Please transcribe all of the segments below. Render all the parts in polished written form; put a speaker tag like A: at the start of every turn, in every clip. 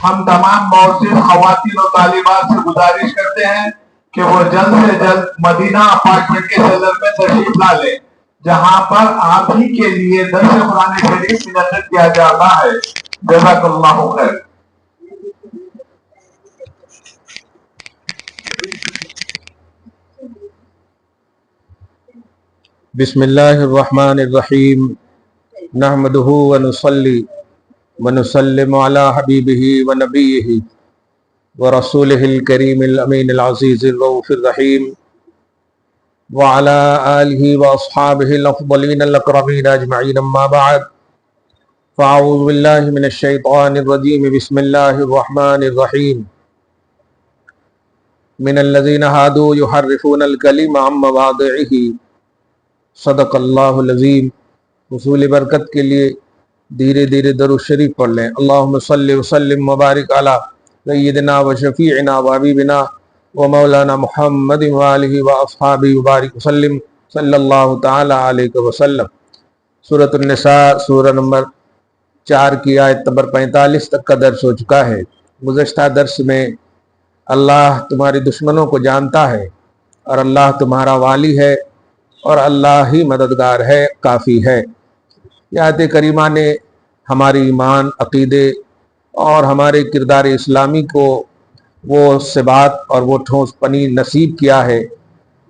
A: ہم تمام معزز خواتین و طالبات سے گزارش کرتے ہیں کہ وہ جلد سے جلد مدینہ اپارٹمنٹ کے سیلر میں تشریف لا لیں، جہاں پر آپ ہی کے لیے درس قرآن شریف منعقد کیا جا رہا ہے۔ جزاک اللہ خیر۔
B: بسم اللہ الرحمن الرحیم، نحمدہ ونصلی ونسلم علی حبیبہ ونبیہ ورسولہ الکریم الامین العزیز الرؤوف الرحیم وعلی آلہ واصحابہ الافضلین الاکرمین اجمعین، اما بعد فاعوذ باللہ من الشیطان الرجیم، بسم اللہ الرحمن الرحیم۔ من الذین ہادوا یحرفون الکلم عن مواضعہ، صدق اللہ العظیم۔ حصول برکت کے لیے دھیرے دھیرے درود شریف پڑھ لیں۔ اللہم صلی وسلم مبارک علی سیدنا و شفیعنا و حبیبنا و مولانا محمد و آلہ و اصحابہ وبارک وسلم، صلی اللہ تعالی علیہ وسلم۔ سورۃ النساء سورہ نمبر 4 کی آیت نمبر 45 تک کا درس ہو چکا ہے۔ گزشتہ درس میں اللہ تمہاری دشمنوں کو جانتا ہے اور اللہ تمہارا والی ہے اور اللہ ہی مددگار ہے، کافی ہے۔ یہ آیت کریمہ نے ہماری ایمان، عقیدے اور ہمارے کردار اسلامی کو وہ ثبات اور وہ ٹھوس پنی نصیب کیا ہے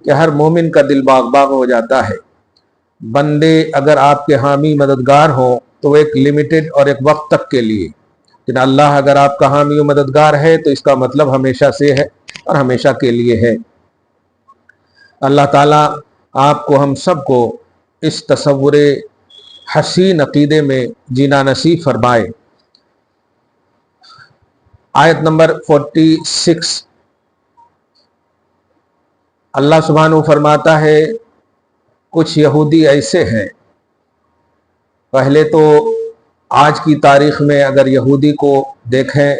B: کہ ہر مومن کا دل باغ باغ ہو جاتا ہے۔ بندے اگر آپ کے حامی مددگار ہوں تو ایک لمیٹڈ اور ایک وقت تک کے لیے، لیکن اللہ اگر آپ کا حامی و مددگار ہے تو اس کا مطلب ہمیشہ سے ہے اور ہمیشہ کے لیے ہے۔ اللہ تعالیٰ آپ کو، ہم سب کو اس تصور حسین عقیدے میں جینا نصیب فرمائے۔ آیت نمبر 46، اللہ سبحانہ فرماتا ہے کچھ یہودی ایسے ہیں، پہلے تو آج کی تاریخ میں اگر یہودی کو دیکھیں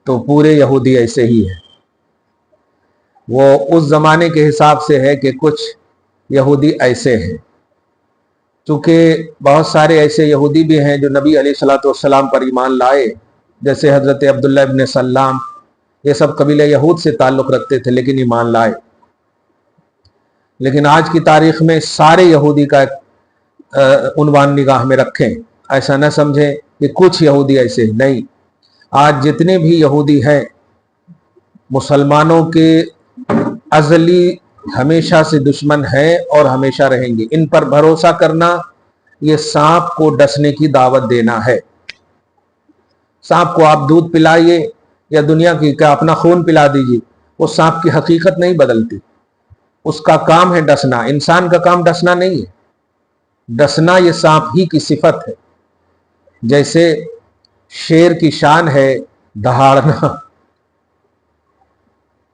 B: تو پورے یہودی ایسے ہی ہیں۔ وہ اس زمانے کے حساب سے ہے کہ کچھ یہودی ایسے ہیں، چونکہ بہت سارے ایسے یہودی بھی ہیں جو نبی علیہ الصلوۃ والسلام پر ایمان لائے، جیسے حضرت عبداللہ ابن سلام، یہ سب قبیلہ یہود سے تعلق رکھتے تھے لیکن ایمان لائے۔ لیکن آج کی تاریخ میں سارے یہودی کا عنوان نگاہ میں رکھیں، ایسا نہ سمجھیں کہ کچھ یہودی ایسے ہیں، نہیں، آج جتنے بھی یہودی ہیں مسلمانوں کے ازلی ہمیشہ سے دشمن ہیں اور ہمیشہ رہیں گے۔ ان پر بھروسہ کرنا یہ سانپ کو ڈسنے کی دعوت دینا ہے۔ سانپ کو آپ دودھ پلائیے یا دنیا کی کہ اپنا خون پلا دیجیے، وہ سانپ کی حقیقت نہیں بدلتی، اس کا کام ہے ڈسنا۔ انسان کا کام ڈسنا نہیں ہے، ڈسنا یہ سانپ ہی کی صفت ہے۔ جیسے شیر کی شان ہے دہاڑنا،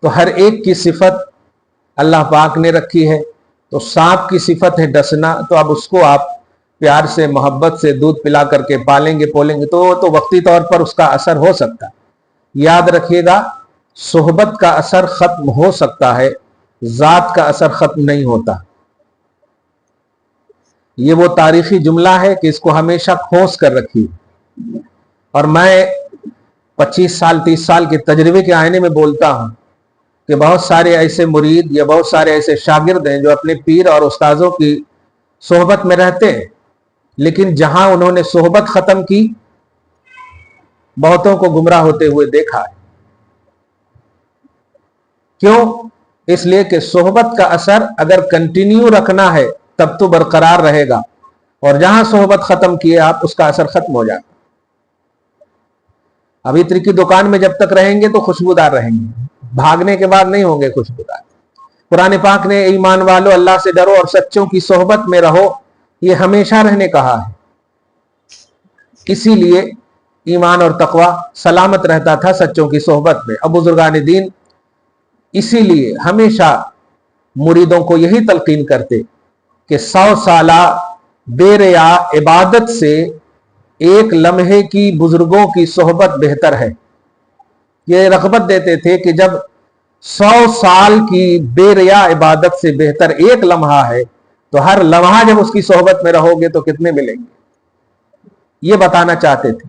B: تو ہر ایک کی صفت اللہ پاک نے رکھی ہے، تو سانپ کی صفت ہے ڈسنا، تو اب اس کو آپ پیار سے، محبت سے دودھ پلا کر کے پالیں گے، پولیں گے تو وقتی طور پر اس کا اثر ہو سکتا ہے۔ یاد رکھیے گا، صحبت کا اثر ختم ہو سکتا ہے، ذات کا اثر ختم نہیں ہوتا۔ یہ وہ تاریخی جملہ ہے کہ اس کو ہمیشہ کھوس کر رکھیے۔ اور میں 25 سال 30 سال کے تجربے کے آئینے میں بولتا ہوں کہ بہت سارے ایسے مرید یا بہت سارے ایسے شاگرد ہیں جو اپنے پیر اور استاذوں کی صحبت میں رہتے ہیں، لیکن جہاں انہوں نے صحبت ختم کی، بہتوں کو گمراہ ہوتے ہوئے دیکھا ہے۔ کیوں؟ اس لیے کہ صحبت کا اثر اگر کنٹینیو رکھنا ہے تب تو برقرار رہے گا، اور جہاں صحبت ختم کیے آپ، اس کا اثر ختم ہو جاتا۔ ابھی عطر کی دکان میں جب تک رہیں گے تو خوشبودار رہیں گے، بھاگنے کے بعد نہیں ہوں گے خوشبودار۔ قرآن پاک نے ایمان والو اللہ سے ڈرو اور سچوں کی صحبت میں رہو، یہ ہمیشہ رہنے کہا ہے۔ اسی لیے ایمان اور تقوی سلامت رہتا تھا سچوں کی صحبت میں۔ اب بزرگان دین اسی لیے ہمیشہ مریدوں کو یہی تلقین کرتے کہ 100 سالہ بے ریا عبادت سے ایک لمحے کی بزرگوں کی صحبت بہتر ہے۔ یہ رغبت دیتے تھے کہ جب 100 سال کی بے ریا عبادت سے بہتر ایک لمحہ ہے، تو ہر لمحہ جب اس کی صحبت میں رہو گے تو کتنے ملیں گے، یہ بتانا چاہتے تھے۔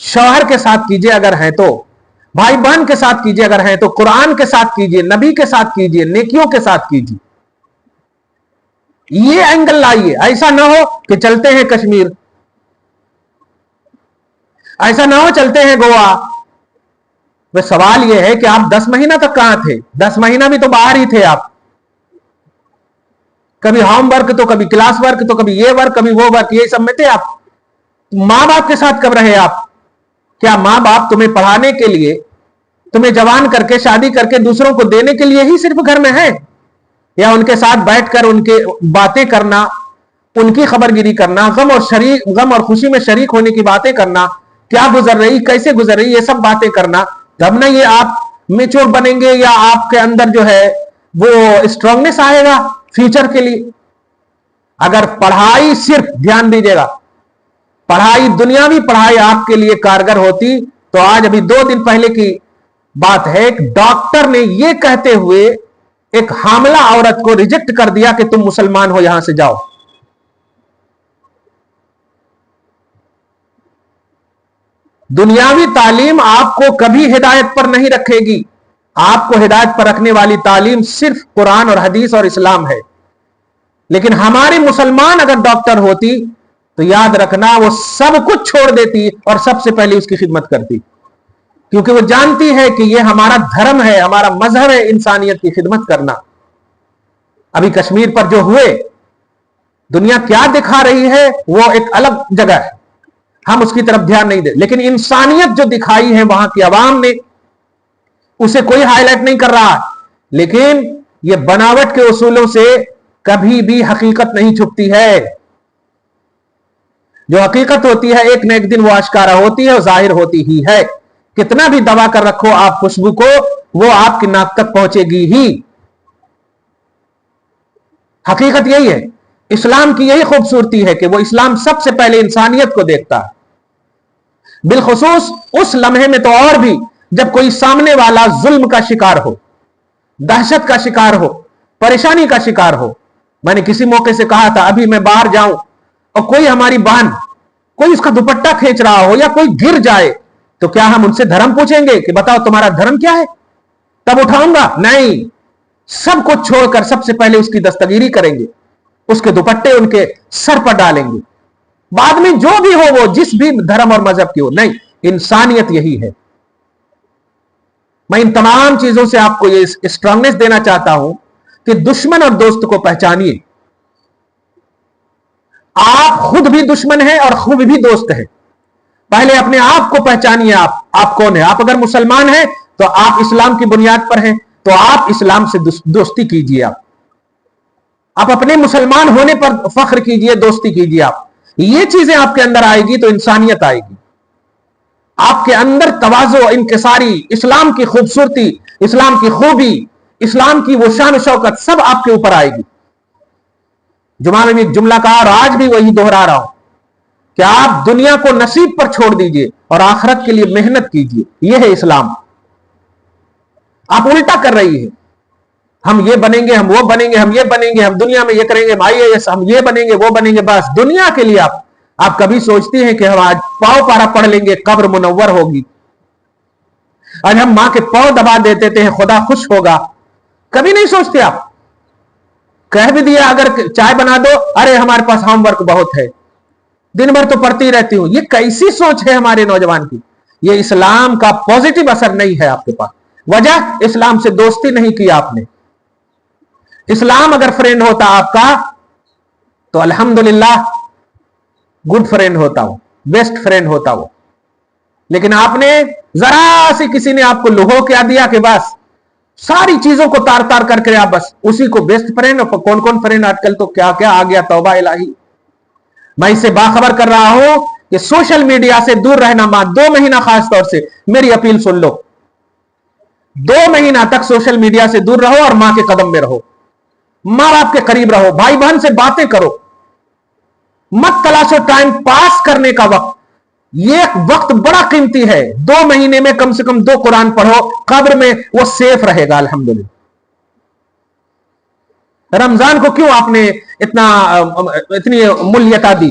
B: شوہر کے ساتھ کیجئے اگر ہیں تو, بھائی بہن کے ساتھ کیجئے اگر ہیں تو, قرآن کے ساتھ کیجئے, نبی کے ساتھ کیجئے, نیکیوں کے ساتھ کیجئے. یہ اینگل لائیے. ایسا نہ ہو کہ چلتے ہیں کشمیر, ایسا نہ ہو چلتے ہیں گوا. بس سوال یہ ہے کہ آپ 10 مہینہ تک کہاں تھے؟ 10 مہینہ بھی تو باہر ہی تھے آپ. کبھی ہوم ورک تو کبھی کلاس ورک تو کبھی یہ ورک کبھی وہ ورک, یہ سب میں تھے آپ. ماں باپ کے ساتھ کب رہے آپ؟ کیا ماں باپ تمہیں پڑھانے کے لیے, تمہیں جوان کر کے شادی کر کے دوسروں کو دینے کے لیے ہی صرف گھر میں ہیں؟ یا ان کے ساتھ بیٹھ کر ان کے باتیں کرنا, ان کی خبر گیری کرنا, غم اور خوشی میں شریک ہونے کی باتیں کرنا, کیا گزر رہی, کیسے گزر رہی, یہ سب باتیں کرنا, تب نہ یہ آپ میچور بنیں گے یا آپ کے اندر جو ہے وہ اسٹرانگنیس آئے گا فیوچر کے لیے. اگر پڑھائی صرف, دھیان دیجیے گا, پڑھائی دنیاوی پڑھائی آپ کے لیے کارگر ہوتی تو آج ابھی 2 دن پہلے کی بات ہے, ایک ڈاکٹر نے یہ کہتے ہوئے ایک حاملہ عورت کو ریجیکٹ کر دیا کہ تم مسلمان ہو, یہاں سے جاؤ. دنیاوی تعلیم آپ کو کبھی ہدایت پر نہیں رکھے گی. آپ کو ہدایت پر رکھنے والی تعلیم صرف قرآن اور حدیث اور اسلام ہے. لیکن ہماری مسلمان اگر ڈاکٹر ہوتی تو یاد رکھنا وہ سب کچھ چھوڑ دیتی اور سب سے پہلے اس کی خدمت کرتی, کیونکہ وہ جانتی ہے کہ یہ ہمارا دھرم ہے, ہمارا مذہب ہے انسانیت کی خدمت کرنا. ابھی کشمیر پر جو ہوئے, دنیا کیا دکھا رہی ہے وہ ایک الگ جگہ ہے, ہم اس کی طرف دھیان نہیں دیں, لیکن انسانیت جو دکھائی ہے وہاں کی عوام نے, اسے کوئی ہائی لائٹ نہیں کر رہا. لیکن یہ بناوٹ کے اصولوں سے کبھی بھی حقیقت نہیں چھپتی ہے. جو حقیقت ہوتی ہے ایک نہ ایک دن وہ آشکارا ہوتی ہے اور ظاہر ہوتی ہی ہے. کتنا بھی دبا کر رکھو آپ خوشبو کو, وہ آپ کی ناک تک پہنچے گی ہی. حقیقت یہی ہے. اسلام کی یہی خوبصورتی ہے کہ وہ اسلام سب سے پہلے انسانیت کو دیکھتا ہے, بالخصوص اس لمحے میں تو اور بھی جب کوئی سامنے والا ظلم کا شکار ہو, دہشت کا شکار ہو, پریشانی کا شکار ہو. میں نے کسی موقع سے کہا تھا, ابھی میں باہر جاؤں اور کوئی ہماری بہن, کوئی اس کا دوپٹہ کھینچ رہا ہو یا کوئی گر جائے تو کیا ہم ان سے دھرم پوچھیں گے کہ بتاؤ تمہارا دھرم کیا ہے؟ تب اٹھاؤں گا؟ نہیں. سب کچھ چھوڑ کر سب سے پہلے اس کی دستگیری کریں گے, اس کے دوپٹے ان کے سر پر ڈالیں گے. بعد میں جو بھی ہو وہ جس بھی دھرم اور مذہب کی ہو, نہیں, انسانیت یہی ہے. میں ان تمام چیزوں سے آپ کو یہ اسٹرانگنیس دینا چاہتا ہوں کہ دشمن اور دوست کو پہچانیے. آپ خود بھی دشمن ہیں اور خود بھی دوست ہیں. پہلے اپنے آپ کو پہچانیے, آپ کون ہیں. آپ اگر مسلمان ہیں تو آپ اسلام کی بنیاد پر ہیں, تو آپ اسلام سے دوستی کیجیے. آپ اپنے مسلمان ہونے پر فخر کیجیے, دوستی کیجیے. آپ یہ چیزیں آپ کے اندر آئے گی تو انسانیت آئے گی. آپ کے اندر تواضع, انکساری, اسلام کی خوبصورتی, اسلام کی خوبی, اسلام کی وہ شان و شوکت سب آپ کے اوپر آئے گی. جمعہ میں بھی ایک جملہ کہا اور آج بھی وہی دوہرا رہا ہوں کہ آپ دنیا کو نصیب پر چھوڑ دیجئے اور آخرت کے لیے محنت کیجئے. یہ ہے اسلام. آپ الٹا کر رہی ہے, ہم یہ بنیں گے, ہم وہ بنیں گے, ہم یہ بنیں گے, ہم دنیا میں یہ کریں گے, ہم یہ بنیں گے, وہ بنیں گے. بس دنیا کے لیے آپ کبھی سوچتی ہیں کہ ہم آج پاؤ پارا پڑھ لیں گے قبر منور ہوگی, آج ہم ماں کے پاؤں دبا دیتے تھے خدا خوش ہوگا, کبھی نہیں سوچتے آپ. کہہ بھی دیا اگر چائے بنا دو, ارے ہمارے پاس ہوم ورک بہت ہے, دن بھر تو پڑھتی رہتی ہوں. یہ کیسی سوچ ہے ہمارے نوجوان کی؟ یہ اسلام کا پازیٹو اثر نہیں ہے آپ کے پاس. وجہ, اسلام سے دوستی نہیں کی آپ نے. اسلام اگر فرینڈ ہوتا آپ کا تو الحمدللہ گڈ فرینڈ ہوتا وہ, بیسٹ فرینڈ ہوتا وہ. لیکن آپ نے ذرا سی کسی نے آپ کو لوہو کیا دیا کہ بس ساری چیزوں کو تار تار کر کے آپ بس اسی کو بیسٹ فرینڈ. اور کون فرینڈ آج کل تو کیا کیا آ گیا, توبہ الہی. میں اسے باخبر کر رہا ہوں کہ سوشل میڈیا سے دور رہنا. ماں 2 مہینہ خاص طور سے میری اپیل سن لو, 2 مہینہ تک سوشل میڈیا سے دور رہو اور ماں کے قدم میں رہو, ماں باپ کے قریب رہو, بھائی بہن سے باتیں کرو, مت تلاشو ٹائم پاس کرنے کا وقت. یہ وقت بڑا قیمتی ہے. 2 مہینے میں کم سے کم 2 قرآن پڑھو, قبر میں وہ سیف رہے گا الحمدللہ. رمضان کو کیوں آپ نے اتنی ملیتا دی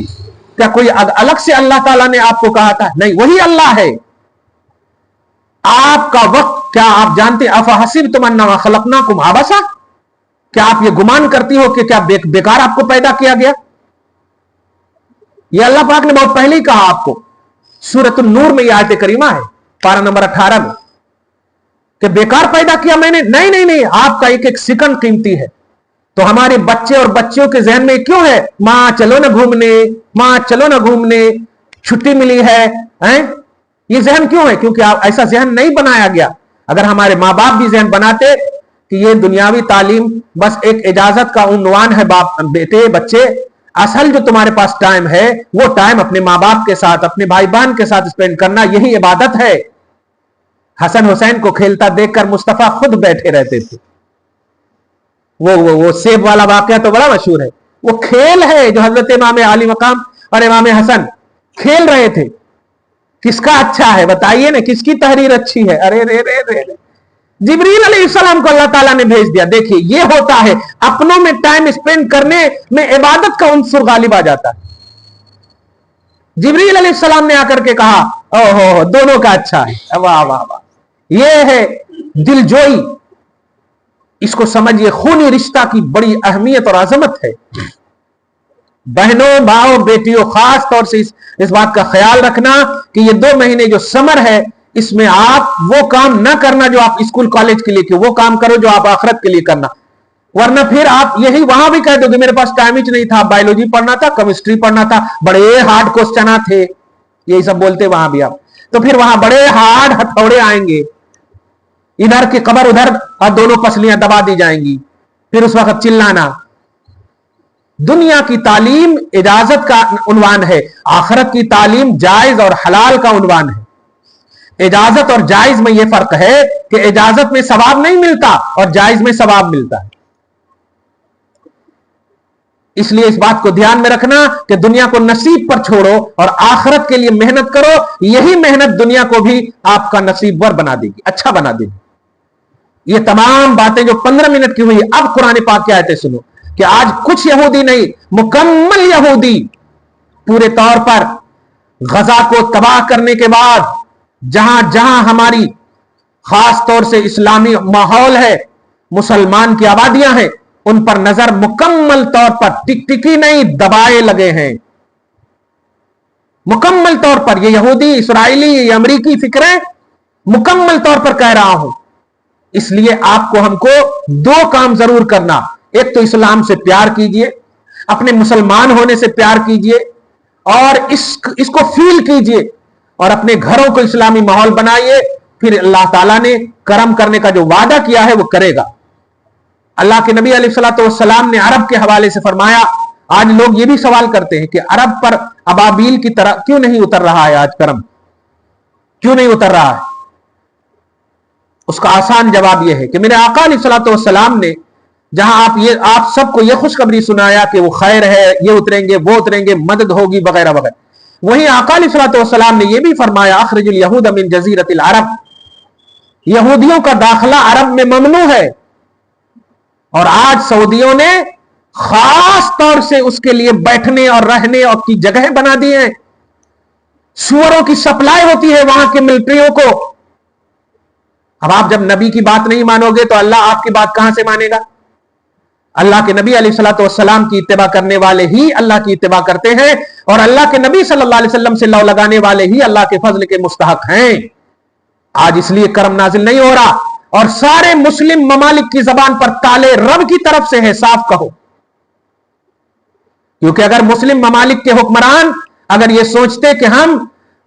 B: کیا کوئی الگ سے اللہ تعالیٰ نے آپ کو کہا تھا؟ نہیں، وہی اللہ ہے. آپ کا وقت کیا آپ جانتے؟ افحسبتم انما خلقناکم عبثا، کیا آپ یہ گمان کرتی ہو کہ کیا بیکار آپ کو پیدا کیا گیا؟ یہ اللہ پاک نے بہت پہلے ہی کہا آپ کو. سورۃ النور میں یہ آیت کریمہ ہے، پارہ نمبر 18 میں، کہ بیکار پیدا کیا میں نے. نہیں، آپ کا ایک ایک سیکنڈ قیمتی ہے. تو ہمارے بچے اور بچیوں کے ذہن میں کیوں ہے ماں چلو نہ گھومنے، ماں چلو نہ گھومنے، چھٹی ملی ہے، یہ ذہن کیوں ہے؟ کیونکہ ایسا ذہن نہیں بنایا گیا. اگر ہمارے ماں باپ بھی ذہن بناتے کہ یہ دنیاوی تعلیم بس ایک اجازت کا عنوان ہے، باپ بیٹے بچے، اصل جو تمہارے پاس ٹائم ہے وہ ٹائم اپنے ماں باپ کے ساتھ، اپنے بھائی بہن کے ساتھ اسپینڈ کرنا، یہی عبادت ہے. حسن حسین کو کھیلتا دیکھ کر مصطفیٰ خود بیٹھے رہتے تھے. وہ سیب والا واقعہ تو بڑا مشہور ہے. وہ کھیل ہے جو حضرت امام علی مقام اور امام حسن کھیل رہے تھے. کس کا اچھا ہے بتائیے نا، کس کی تحریر اچھی ہے؟ ارے رے رے رے رے. جبریل علیہ السلام کو اللہ تعالیٰ نے بھیج دیا. دیکھیے یہ ہوتا ہے، اپنوں میں ٹائم اسپینڈ کرنے میں عبادت کا عنصر غالب آ جاتا ہے. جبریل علیہ السلام نے آ کر کے کہا اوہ دونوں کا اچھا ہے. واہ واہ واہ، یہ ہے دل جوئی. اس کو سمجھیے، خونی رشتہ کی بڑی اہمیت اور عظمت ہے. بہنوں بھاؤ بیٹیوں، خاص طور سے اس بات کا خیال رکھنا کہ یہ 2 مہینے جو سمر ہے، اس میں آپ وہ کام نہ کرنا جو آپ اسکول کالج کے لیے کیوں، وہ کام کرو جو آپ آخرت کے لیے کرنا. ورنہ پھر آپ یہی وہاں بھی کہہ دو کہ میرے پاس ٹائم ہی نہیں تھا، بایولوجی پڑھنا تھا، کیمسٹری پڑھنا تھا، بڑے ہارڈ کوسچن تھے، یہی سب بولتے وہاں بھی آپ. تو پھر وہاں بڑے ہارڈ ہتھوڑے آئیں گے، ادھر کی قبر ادھر، اور دونوں پسلیاں دبا دی جائیں گی. پھر اس وقت چلانا. دنیا کی تعلیم اجازت کا عنوان ہے، آخرت کی تعلیم جائز اور حلال کا عنوان ہے. اجازت اور جائز میں یہ فرق ہے کہ اجازت میں ثواب نہیں ملتا اور جائز میں ثواب ملتا ہے. اس لیے اس بات کو دھیان میں رکھنا کہ دنیا کو نصیب پر چھوڑو اور آخرت کے لیے محنت کرو. یہی محنت دنیا کو بھی آپ کا نصیب ور بنا دے گی، اچھا بنا دے گی. یہ تمام باتیں جو 15 منٹ کی ہوئی، اب قرآن پاک کی آیتیں سنو کہ آج کچھ یہودی نہیں، مکمل یہودی پورے طور پر غزہ کو تباہ کرنے کے بعد جہاں جہاں ہماری خاص طور سے اسلامی ماحول ہے، مسلمان کی آبادیاں ہیں، ان پر نظر مکمل طور پر ٹک ٹکی نہیں دبائے لگے ہیں. مکمل طور پر یہ یہودی، اسرائیلی، یہ امریکی فکریں مکمل طور پر کہہ رہا ہوں. اس لیے آپ کو ہم کو 2 کام ضرور کرنا. ایک تو اسلام سے پیار کیجئے، اپنے مسلمان ہونے سے پیار کیجئے اور اس کو فیل کیجئے اور اپنے گھروں کو اسلامی ماحول بنائیے. پھر اللہ تعالیٰ نے کرم کرنے کا جو وعدہ کیا ہے وہ کرے گا. اللہ کے نبی علیہ الصلوۃ والسلام نے عرب کے حوالے سے فرمایا. آج لوگ یہ بھی سوال کرتے ہیں کہ عرب پر ابابیل کی طرح کیوں نہیں اتر رہا ہے، آج کرم کیوں نہیں اتر رہا ہے؟ اس کا آسان جواب یہ ہے کہ میرے آقا علیہ الصلوۃ والسلام نے جہاں آپ سب کو یہ خوشخبری سنایا کہ وہ خیر ہے، یہ اتریں گے، وہ اتریں گے، مدد ہوگی وغیرہ وغیرہ، وہیں آقا علیہ الصلوۃ والسلام نے یہ بھی فرمایا اخرج الیہود من جزیرۃ العرب، یہودیوں کا داخلہ عرب میں ممنوع ہے. اور آج سعودیوں نے خاص طور سے اس کے لیے بیٹھنے اور رہنے اور کی جگہ بنا دی ہیں. سوروں کی سپلائی ہوتی ہے وہاں کے ملٹریوں کو. اب آپ جب نبی کی بات نہیں مانو گے تو اللہ آپ کی بات کہاں سے مانے گا؟ اللہ کے نبی علیہ الصلوۃ والسلام کی اتباع کرنے والے ہی اللہ کی اتباع کرتے ہیں اور اللہ کے نبی صلی اللہ علیہ وسلم سے لو لگانے والے ہی اللہ کے فضل کے مستحق ہیں. آج اس لیے کرم نازل نہیں ہو رہا اور سارے مسلم ممالک کی زبان پر تالے رب کی طرف سے ہے، صاف کہو. کیونکہ اگر مسلم ممالک کے حکمران اگر یہ سوچتے کہ ہم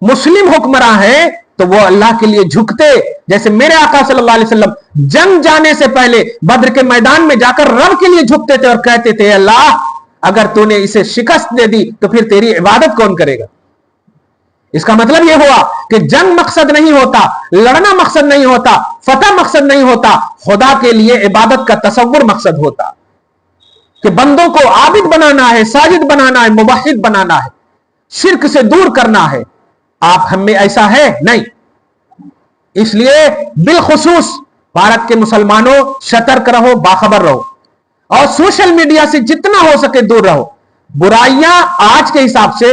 B: مسلم حکمراں ہیں تو وہ اللہ کے لیے جھکتے، جیسے میرے آقا صلی اللہ علیہ وسلم جنگ جانے سے پہلے بدر کے میدان میں جا کر رب کے لیے جھکتے تھے اور کہتے تھے اللہ اگر تو نے اسے شکست دے دی تو پھر تیری عبادت کون کرے گا؟ اس کا مطلب یہ ہوا کہ جنگ مقصد نہیں ہوتا، لڑنا مقصد نہیں ہوتا، فتح مقصد نہیں ہوتا، خدا کے لیے عبادت کا تصور مقصد ہوتا کہ بندوں کو عابد بنانا ہے، ساجد بنانا ہے، موحد بنانا ہے، شرک سے دور کرنا ہے. آپ ہم میں ایسا ہے نہیں. اس لیے بالخصوص بھارت کے مسلمانوں سترک رہو، باخبر رہو اور سوشل میڈیا سے جتنا ہو سکے دور رہو. برائیاں آج کے حساب سے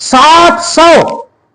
B: 700,